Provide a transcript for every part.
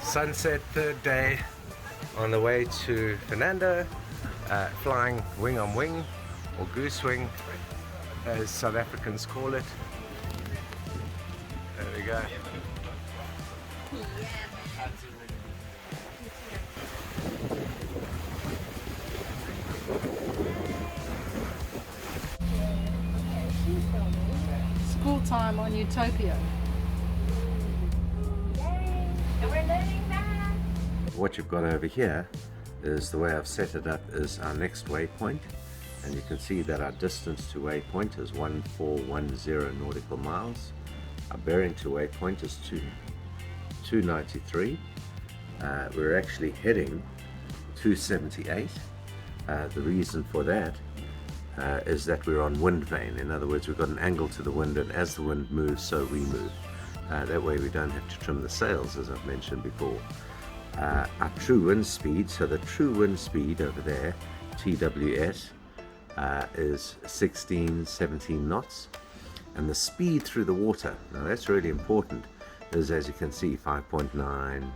Sunset, third day on the way to Fernando, flying wing on wing, or goose wing as South Africans call it. There we go. School time on Utopia. What you've got over here is, the way I've set it up, is our next waypoint, and you can see that our distance to waypoint is 1410 nautical miles. Our bearing to waypoint is 293. We're actually heading 278. The reason for that is that we're on wind vane. In other words, we've got an angle to the wind, and as the wind moves, so we move. That way we don't have to trim the sails, as I've mentioned before. Our true wind speed, so the true wind speed over there, TWS, is 17 knots, and the speed through the water, now that's really important, is, as you can see, 5.9,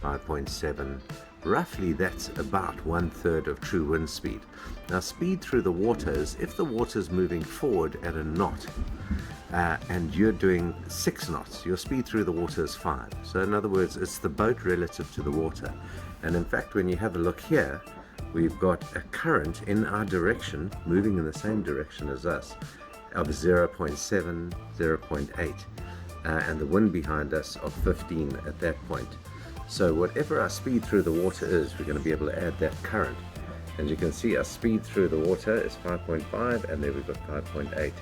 5.7, roughly that's about 1/3 of true wind speed. Now speed through the water is if the water is moving forward at a knot, and you're doing 6 knots, your speed through the water is 5. So in other words, it's the boat relative to the water. And in fact, when you have a look here, we've got a current in our direction, moving in the same direction as us, of 0.7, 0.8, and the wind behind us of 15 at that point. So whatever our speed through the water is, we're going to be able to add that current. And you can see our speed through the water is 5.5, and there we've got 5.8.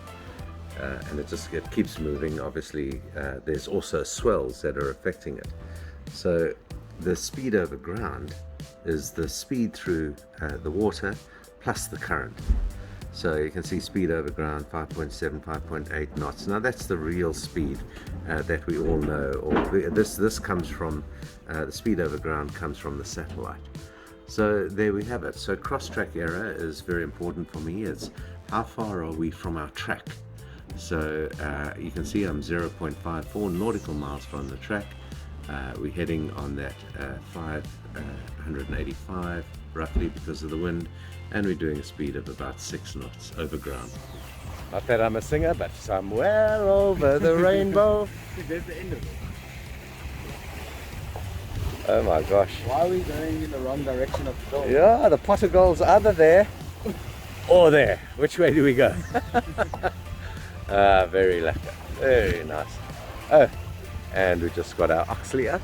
And it keeps moving. Obviously there's also swells that are affecting it. So the speed over ground is the speed through the water plus the current. So you can see speed over ground 5.7, 5.8 knots. Now that's the real speed that we all know. Or this comes from the speed over ground comes from the satellite. So there we have it. So cross-track error is very important for me. It's how far are we from our track. So you can see I'm 0.54 nautical miles from the track. We're heading on that 585 roughly because of the wind, and we're doing a speed of about 6 knots over ground. Not that I'm a singer, but somewhere over the rainbow. There's the end of it. Oh my gosh. Why are we going in the wrong direction of the goal? Yeah, the pot of gold's either there or there. Which way do we go? Very lekker, very nice. Oh, and we just got our Oxley up,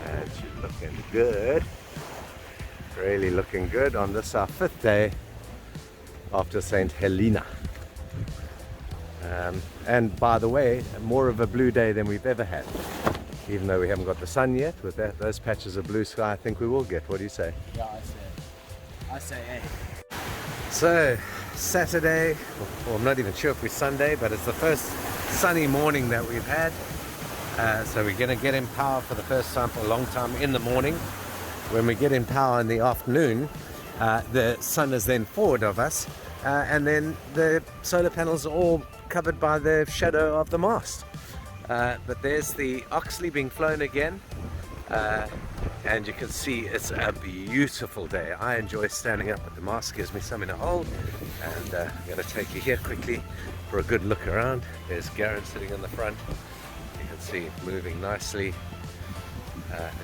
and she's looking good, really looking good on this, our 5th day after St Helena. And by the way, more of a blue day than we've ever had, even though we haven't got the sun yet. With those patches of blue sky, I think we will get. What do you say? Yeah, I say hey. So Saturday, well, I'm not even sure if it's Sunday, but it's the first sunny morning that we've had. So we're going to get in power for the first time for a long time in the morning. When we get in power in the afternoon, the sun is then forward of us, and then the solar panels are all covered by the shadow of the mast. But there's the Oxley being flown again. And you can see it's a beautiful day. I enjoy standing up at the mast, gives me something to hold. And I'm going to take you here quickly for a good look around. There's Garen sitting in the front. You can see moving nicely,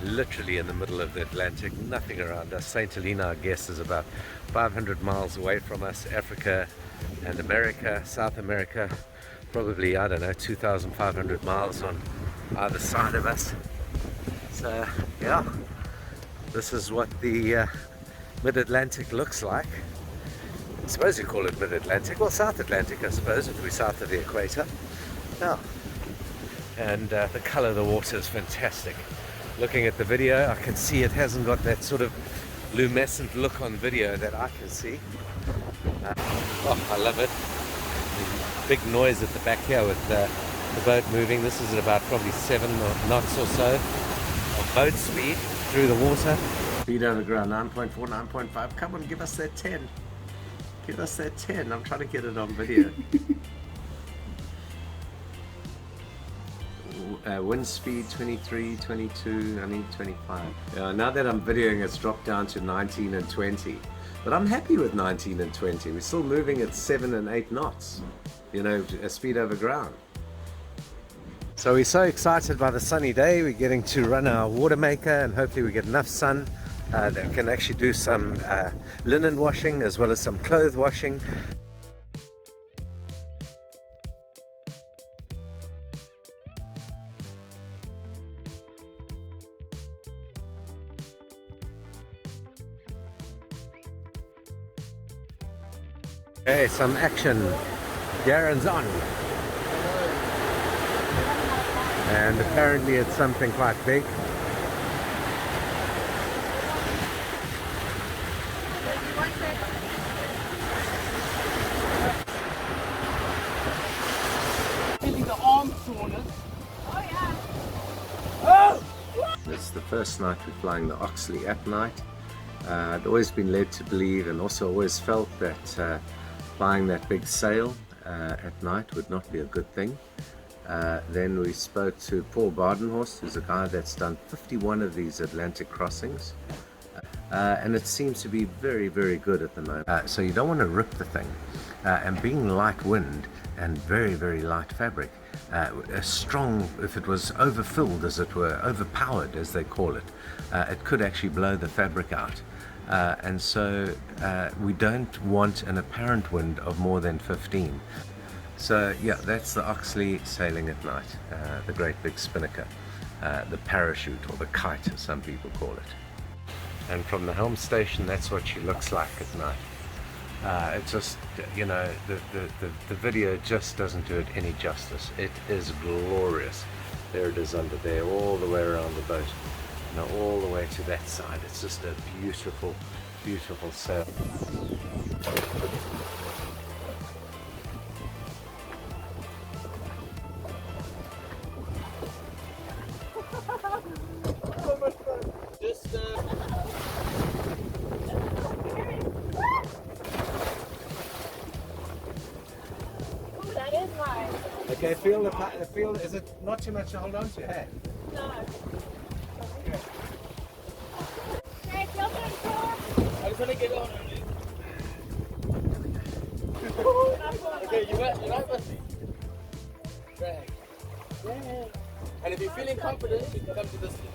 literally in the middle of the Atlantic, nothing around us. St Helena, I guess, is about 500 miles away from us. Africa and America, South America, probably, I don't know, 2,500 miles on either side of us. So yeah, this is what the mid-Atlantic looks like. I suppose you call it mid-Atlantic, well, South Atlantic, I suppose, if we're south of the equator. Yeah. And the color of the water is fantastic. Looking at the video, I can see it hasn't got that sort of luminescent look on video that I can see. Oh, I love it. Big noise at the back here with the boat moving. This is at about probably 7 knots or so of boat speed through the water. Speed over ground 9.4, 9.5. Come on, give us that 10. Give us that 10. I'm trying to get it on video. wind speed 23, 22, I need 25. Now that I'm videoing, it's dropped down to 19 and 20. But I'm happy with 19 and 20. We're still moving at 7 and 8 knots, you know, a speed over ground. So we're so excited by the sunny day. We're getting to run our water maker, and hopefully we get enough sun that we can actually do some linen washing as well as some clothes washing. Okay, some action. Darren's on. And apparently it's something quite big. Getting the arm soreness. It's the first night we're flying the Oxley at night. I'd always been led to believe, and also always felt, that flying that big sail at night would not be a good thing. Then we spoke to Paul Badenhorst, who's a guy that's done 51 of these Atlantic crossings, and it seems to be very, very good at the moment. So you don't want to rip the thing, and being light wind and very, very light fabric, a strong, if it was overfilled, as it were, overpowered as they call it, it could actually blow the fabric out. And so we don't want an apparent wind of more than 15. So yeah, that's the Oxley sailing at night, the great big spinnaker, the parachute, or the kite as some people call it. And from the helm station, that's what she looks like at night. It's just, you know, the video just doesn't do it any justice. It is glorious. There it is under there, all the way around the boat, you know, all the way to that side. It's just a beautiful, beautiful sail. Okay, feel, is it not too much to hold on to? Hey? No. Okay. I just want to get on only. Okay, you're right with me. Drag. Drag. And if you're feeling confident, you can come to this thing.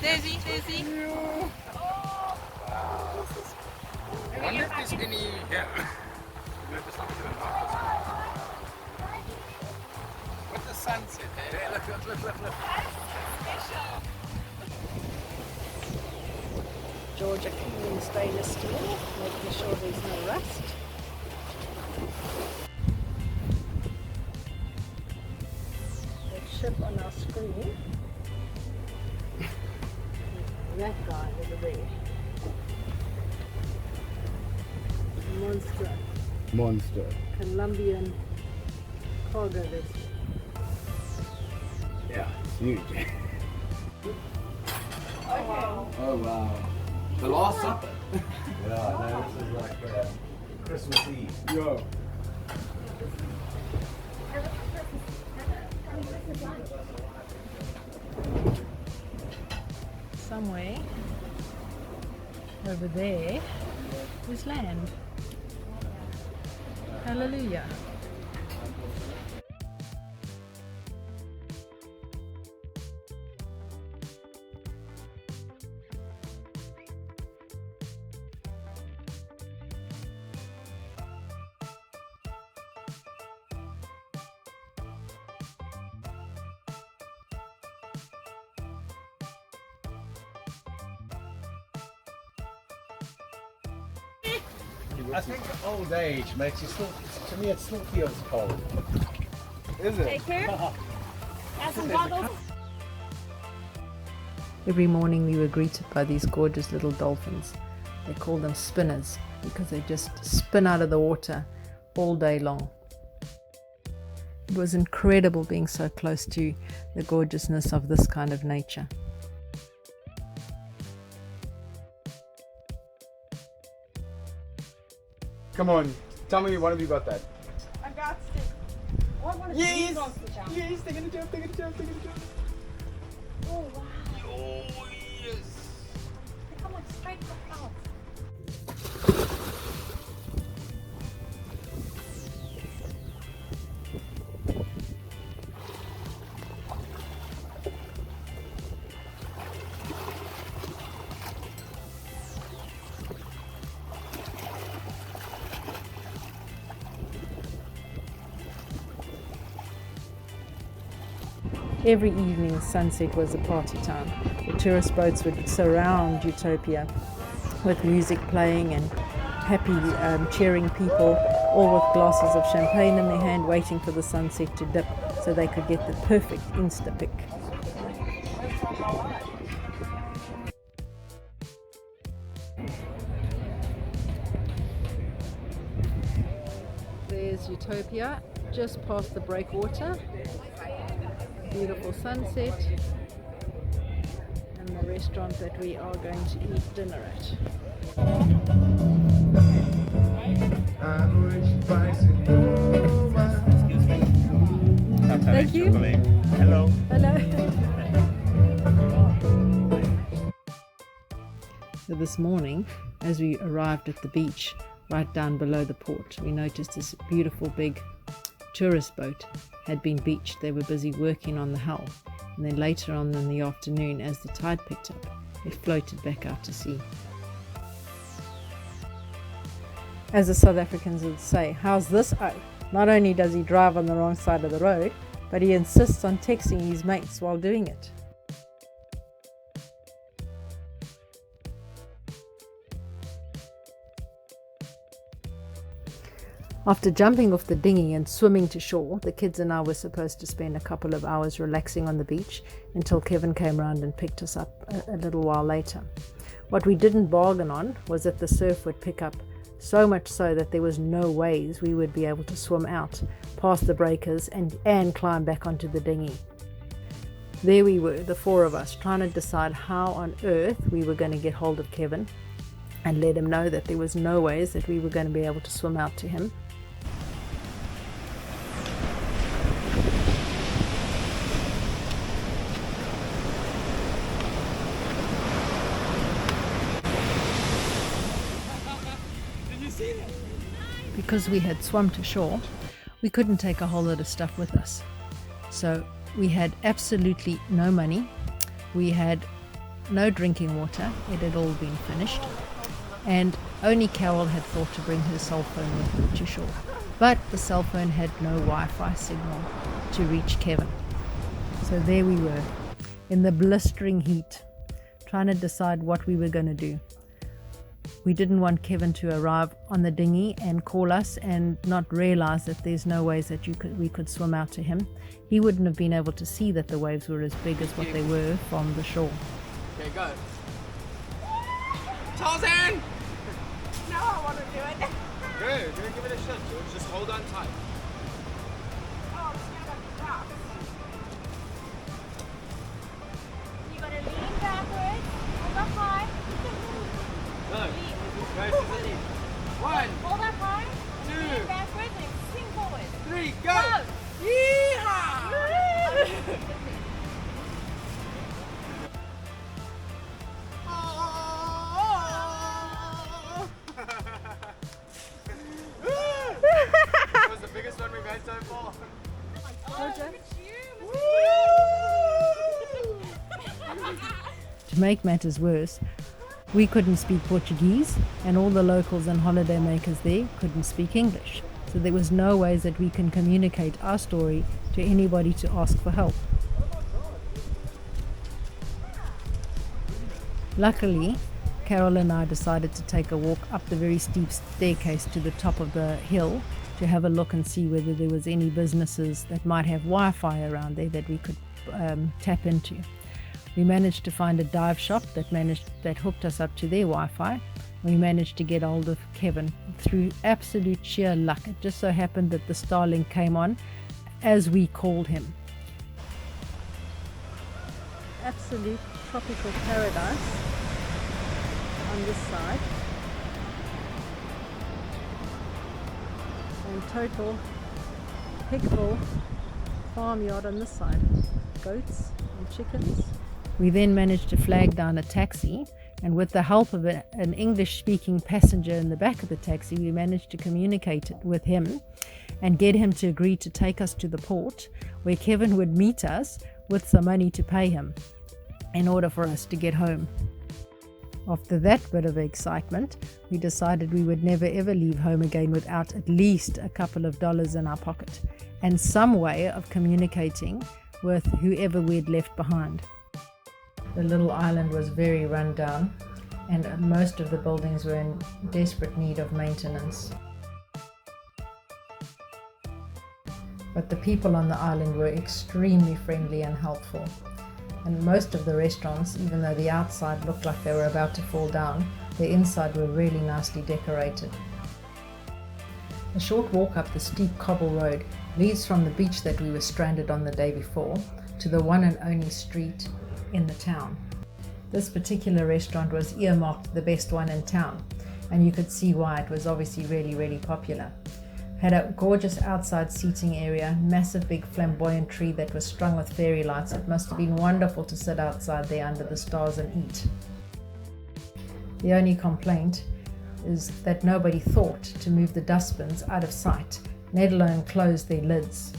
Daisy. I wonder if there's any... Yeah. With the sunset there. Look. Georgia cleaning stainless steel, making sure there's no rust. The ship on our screen. That guy over there. Monster. Colombian cargo vessel. Yeah, it's huge. Oh wow. The Last Supper. Yeah, no, this is like Christmas Eve. Yo. Somewhere over there is land. Hallelujah. I think old age makes you still, to me it still feels cold. Is it? Take care. Have some goggles. Every morning we were greeted by these gorgeous little dolphins. They call them spinners because they just spin out of the water all day long. It was incredible being so close to the gorgeousness of this kind of nature. Come on, tell me one of you got that. I got it. What one of Yes! these wants to jump? Yes, they're gonna jump, they're gonna jump, they're gonna jump. Oh wow. Oh, yes! They're coming straight from out. Every evening, sunset was a party time. The tourist boats would surround Utopia with music playing and happy cheering people, all with glasses of champagne in their hand, waiting for the sunset to dip so they could get the perfect Insta pic. There's Utopia, just past the breakwater. Beautiful sunset, and the restaurant that we are going to eat dinner at. Thank you. Hello. Hello. So this morning, as we arrived at the beach, right down below the port, we noticed this beautiful big tourist boat had been beached. They were busy working on the hull, and then later on in the afternoon, as the tide picked up, it floated back out to sea. As the South Africans would say, how's this O? Not only does he drive on the wrong side of the road, but he insists on texting his mates while doing it. After jumping off the dinghy and swimming to shore, the kids and I were supposed to spend a couple of hours relaxing on the beach until Kevin came round and picked us up a little while later. What we didn't bargain on was that the surf would pick up so much so that there was no ways we would be able to swim out past the breakers and climb back onto the dinghy. There we were, the four of us, trying to decide how on earth we were going to get hold of Kevin and let him know that there was no ways that we were going to be able to swim out to him. Because we had swum to shore, we couldn't take a whole lot of stuff with us. So we had absolutely no money, we had no drinking water, it had all been finished, and only Carol had thought to bring her cell phone with her to shore. But the cell phone had no Wi-Fi signal to reach Kevin. So there we were, in the blistering heat, trying to decide what we were going to do. We didn't want Kevin to arrive on the dinghy and call us and not realize that there's no ways that we could swim out to him. He wouldn't have been able to see that the waves were as big as what they were from the shore. Okay, go. Tarzan! Now I want to do it. Good, you're gonna give it a shot, George. Just hold on tight. Oh, stand up the rocks. You gotta lean backwards, hold up high. No. Lean. Go to the knee. 1, Hold up high, 2, lean backwards and swing forward. 3, go! Yeehaw! That was the biggest one we've had so far. To make matters worse, we couldn't speak Portuguese, and all the locals and holiday makers there couldn't speak English. So there was no ways that we can communicate our story to anybody to ask for help. Luckily, Carol and I decided to take a walk up the very steep staircase to the top of the hill to have a look and see whether there was any businesses that might have Wi-Fi around there that we could tap into. We managed to find a dive shop that hooked us up to their Wi-Fi. We managed to get hold of Kevin through absolute sheer luck. It just so happened that the Starlink came on as we called him. Absolute tropical paradise on this side, and total pigful farmyard on this side, goats and chickens. We then managed to flag down a taxi, and with the help of an English-speaking passenger in the back of the taxi, we managed to communicate with him and get him to agree to take us to the port, where Kevin would meet us with some money to pay him in order for us to get home. After that bit of excitement, we decided we would never ever leave home again without at least a couple of dollars in our pocket and some way of communicating with whoever we'd left behind. The little island was very run down, and most of the buildings were in desperate need of maintenance. But the people on the island were extremely friendly and helpful. And most of the restaurants, even though the outside looked like they were about to fall down, the inside were really nicely decorated. A short walk up the steep cobble road leads from the beach that we were stranded on the day before to the one and only street in the town. This particular restaurant was earmarked the best one in town, and you could see why. It was obviously really popular. Had a gorgeous outside seating area, massive big flamboyant tree that was strung with fairy lights. It must have been wonderful to sit outside there under the stars and eat. The only complaint is that nobody thought to move the dustbins out of sight, let alone close their lids.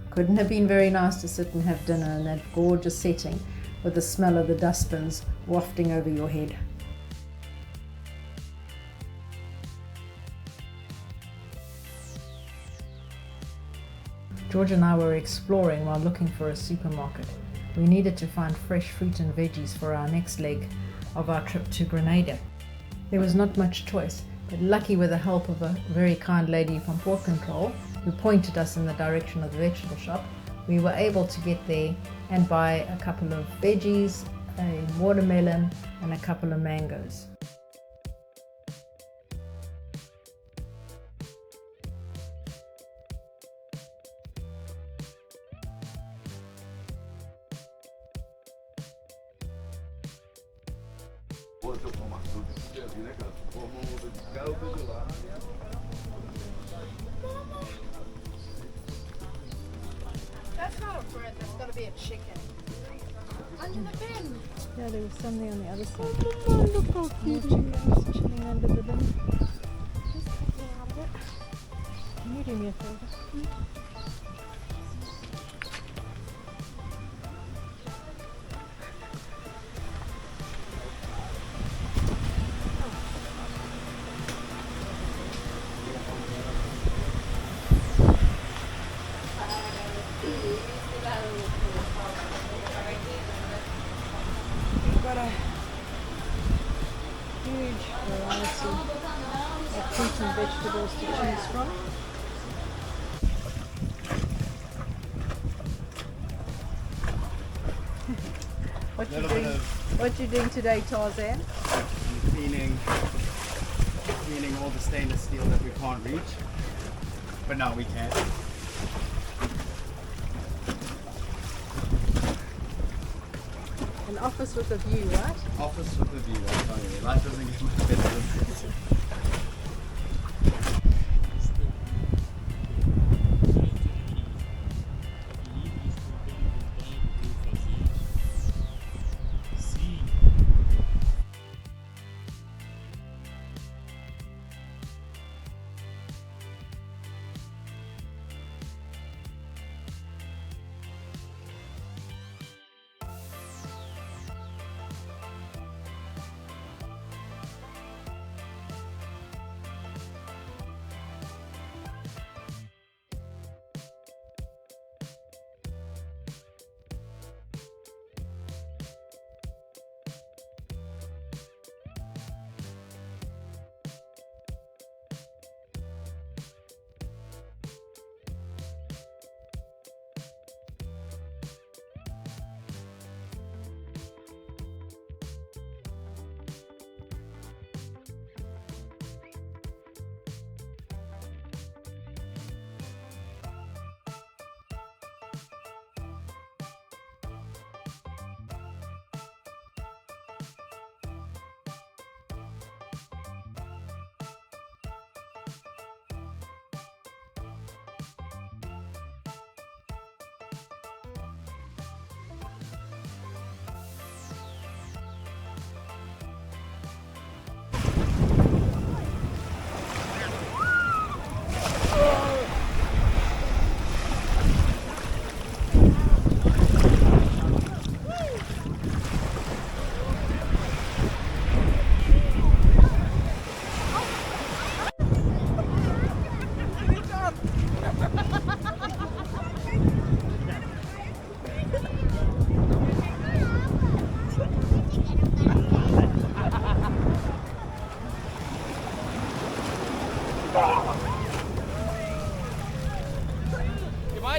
Couldn't have been very nice to sit and have dinner in that gorgeous setting with the smell of the dustbins wafting over your head. George and I were exploring while looking for a supermarket. We needed to find fresh fruit and veggies for our next leg of our trip to Grenada. There was not much choice, but lucky with the help of a very kind lady from Port Control who pointed us in the direction of the vegetable shop, we were able to get there and buy a couple of veggies, a watermelon and a couple of mangoes. That's not a bird, that's got to be a chicken. Under the bin. Yeah, there was something on the other side. Oh, look how cute it is. Chilling under the bin. Just quickly out of it. Can you do me a favor? We've got a huge variety of fruit and vegetables to choose from. What you doing today, Tarzan? Cleaning all the stainless steel that we can't reach, but now we can. An office with a view, right? Office with a view, I tell you, life doesn't get much better than this.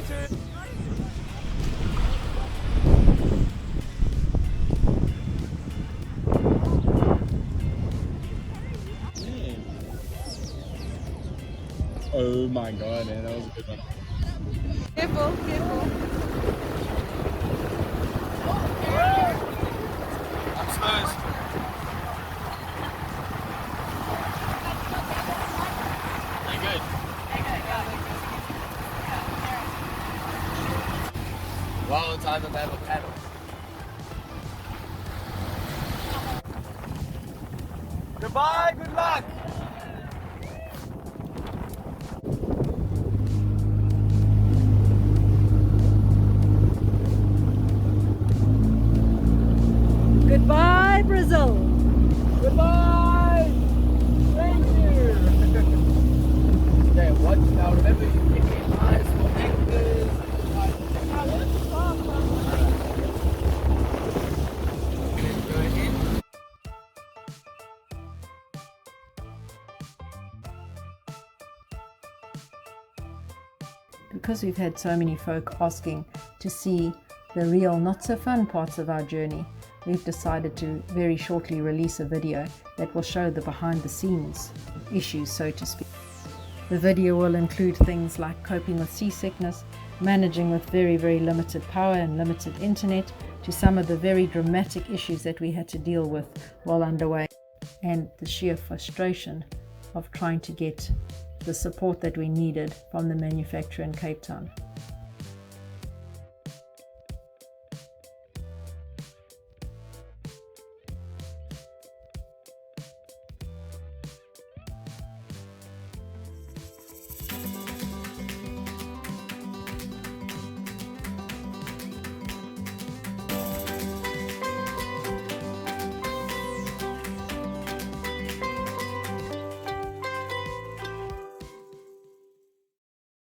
too. Oh my god, man, that was a good one. Careful, careful. I'm supposed. Very good. Well, time to have a paddle. Goodbye, good luck. Goodbye, Brazil. Goodbye! Thank you! Okay, watch now. Remember, you can keep eyes for anchors. Now let's stop. Go in. Because we've had so many folk asking to see the real not so fun parts of our journey, we've decided to very shortly release a video that will show the behind the scenes issues, so to speak. The video will include things like coping with seasickness, managing with very, very limited power and limited internet, to some of the very dramatic issues that we had to deal with while underway, and the sheer frustration of trying to get the support that we needed from the manufacturer in Cape Town.